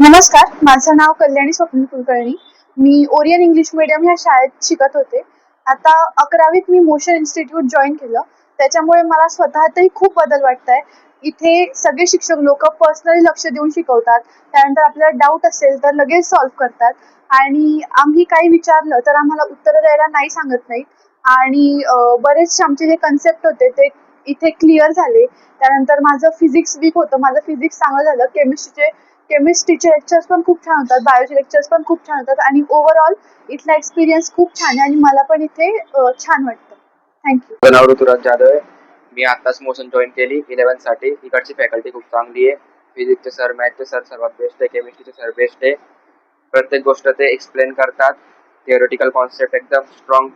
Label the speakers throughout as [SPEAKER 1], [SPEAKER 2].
[SPEAKER 1] नमस्कार, माझं नाव कल्याणी स्वप्नील कुलकर्णी. मी Orion English medium ह्या शाळेत शिकत होते. आता 11वीत मी मोशन इन्स्टिट्यूट जॉइन केलं. त्याच्यामुळे मला स्वतःतही खूप बदल वाटताय. इथे सगळे शिक्षक लोकं पर्सनली लक्ष देऊन शिकवतात. त्यानंतर आपल्याला डाऊट असेल तर लगेच सॉल्व्ह करतात आणि आम्ही काही विचारलं तर आम्हाला उत्तरं द्यायला नाही सांगत नाहीत आणि बरेचसे आमचे जे कन्सेप्ट होते ते इथे क्लिअर झाले. त्यानंतर माझं फिजिक्स वीक होतं. माझं फिजिक्स चांगलं झालं. केमिस्ट्रीचे लेक्चर्स पण खूप छान होतात, बायोचे लेक्चर्स पण खूप छान होतात आणि ओव्हरऑल इथला एक्सपिरियन्स खूप छान आहे आणि मला पण इथे छान वाटतं. थँक्यू.
[SPEAKER 2] माझं नाव ऋतुराज जाधव आहे. मी आताच मोशन जॉईन केली 11th साठी. इकडची फॅकल्टी खूप चांगली आहे. फिजिक्सचे सर, मॅथचे सर सर्वात बेस्ट आहे. केमिस्ट्रीचे सर बेस्ट आहे. प्रत्येक गोष्ट ते एक्सप्लेन करतात. थिअरिटिकल कॉन्सेप्ट एकदम स्ट्रॉंग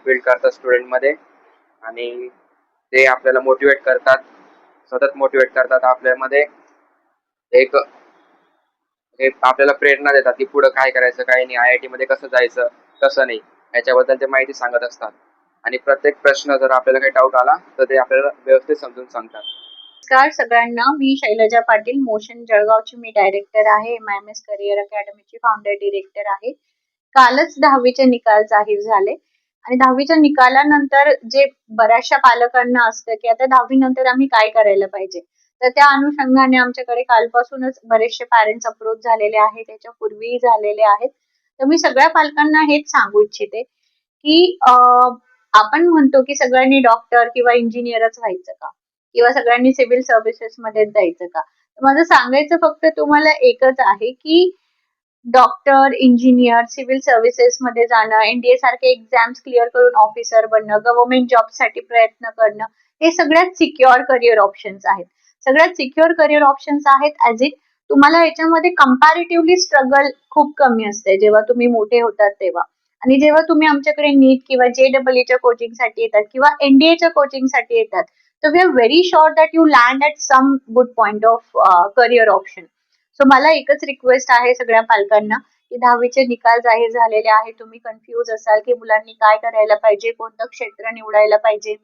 [SPEAKER 2] बिल्ड करतात स्टुडंटमध्ये आणि ते आपल्याला मोटिवेट करतात, सतत मोटिवेट करतात. आपल्यामध्ये एक आपल्याला प्रेरणा देतात की पुढं काय करायचं, काय नाही, IIT मध्ये कसं जायचं, कसं नाही, याच्याबद्दल ते माहिती सांगत असतात. आणि प्रत्येक प्रश्न जर आपल्याला काही डाऊट आला तर ते आपल्याला व्यवस्थित समजून सांगतात.
[SPEAKER 3] नमस्कार सगळ्यांना, मी शैलजा पाटील, मोशन जळगावची मी डायरेक्टर आहे. MIMS करिअर अकॅडमीची फाउंडर डिरेक्टर आहे. कालच 10वीचे निकाल जाहीर झाले आणि 10वीच्या निकालानंतर जे बऱ्याचशा पालकांना असतं की आता 10वी नंतर आम्ही काय करायला पाहिजे, तर त्या अनुषंगाने आमच्याकडे कालपासूनच बरेचसे पॅरेंट्स अप्रोच झालेले आहेत, त्याच्यापूर्वीही झालेले आहेत. तर मी सगळ्या पालकांना हेच सांगू इच्छिते की आपण म्हणतो की सगळ्यांनी डॉक्टर किंवा इंजिनियरच व्हायचं का, किंवा सगळ्यांनी सिव्हिल सर्व्हिसेस मध्ये जायचं का. माझं सांगायचं फक्त तुम्हाला एकच आहे की डॉक्टर, इंजिनियर, सिव्हिल सर्व्हिसेस मध्ये जाणं, NDA सारखे एक्झाम्स क्लिअर करून ऑफिसर बनणं, गव्हर्नमेंट जॉब साठी प्रयत्न करणं, हे सगळ्यात सिक्युअर करिअर ऑप्शन्स आहेत. सगळ्यात सिक्युअर करिअर ऑप्शन्स आहेत ऍज इट तुम्हाला याच्यामध्ये कंपॅरेटिव्हली स्ट्रगल खूप कमी असते जेव्हा तुम्ही मोठे होतात तेव्हा. आणि जेव्हा तुम्ही आमच्याकडे नीट किंवा JEE कोचिंगसाठी येतात किंवा NDAच्या कोचिंगसाठी येतात, तर we are very sure that you land at some good point of career option. So मला एकच रिक्वेस्ट आहे सगळ्या पालकांना की 10वीचे निकाल जाहीर झालेले आहेत. तुम्ही कन्फ्युज असाल की मुलांनी काय करायला पाहिजे, कोणतं क्षेत्र निवडायला पाहिजे,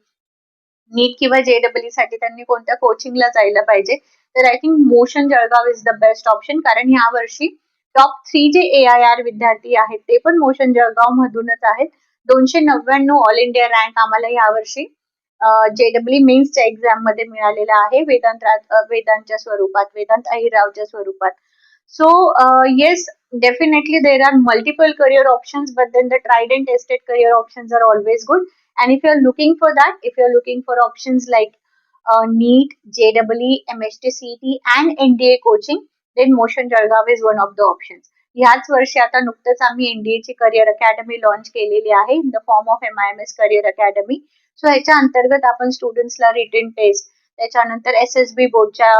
[SPEAKER 3] नीट किंवा JEE साठी त्यांनी कोणत्या कोचिंगला जायला पाहिजे, तर I think motion Jalgaon is the best option. कारण ह्या वर्षी टॉप 3 जे AIR विद्यार्थी आहेत ते पण मोशन जळगाव मधूनच आहेत. 299 ऑल इंडिया रँक आम्हाला यावर्षी JEE मेन्सच्या एक्झाम मध्ये मिळालेला आहे, वेदांतच्या स्वरूपात, वेदांत अहिररावच्या स्वरूपात. So yes, definitely there are multiple career options, but then the tried and tested career options are always good. And if you are looking for that, if you are looking for options like NEET, JEE, MHT, CET and NDA coaching, then Motion Jalgaon is one of the options. ह्याच वर्षी आता नुकतंच आम्ही NDA ची career academy launch केलेली आहे in the form of MIMS career academy. So ह्याच्या अंतर्गत आपण स्टुडंट्सला रिटन टेस्ट, त्याच्यानंतर SSB बोर्डच्या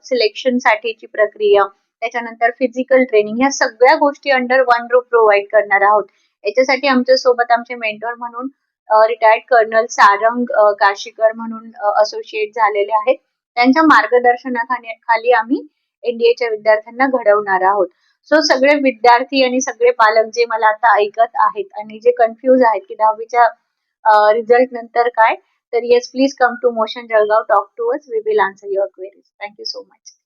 [SPEAKER 3] सिलेक्शन साठीची प्रक्रिया, त्याच्यानंतर फिजिकल ट्रेनिंग, ह्या सगळ्या गोष्टी अंडर वन रूफ प्रोव्हाइड करणार आहोत. याच्यासाठी आमच्या सोबत आमचे मेंटॉर म्हणून रिटायर्ड कर्नल सारंग काशीकर म्हणून असोसिएट झालेले आहेत. त्यांच्या मार्गदर्शनाखाली आम्ही NDAच्या विद्यार्थ्यांना घडवणार आहोत. सो सगळे विद्यार्थी आणि सगळे पालक जे मला आता ऐकत आहेत आणि जे कन्फ्युज आहेत की 10वीच्या रिझल्ट नंतर काय, तर yes, please come to motion Jalgaon, talk to us, we will answer your queries. Thank you so much.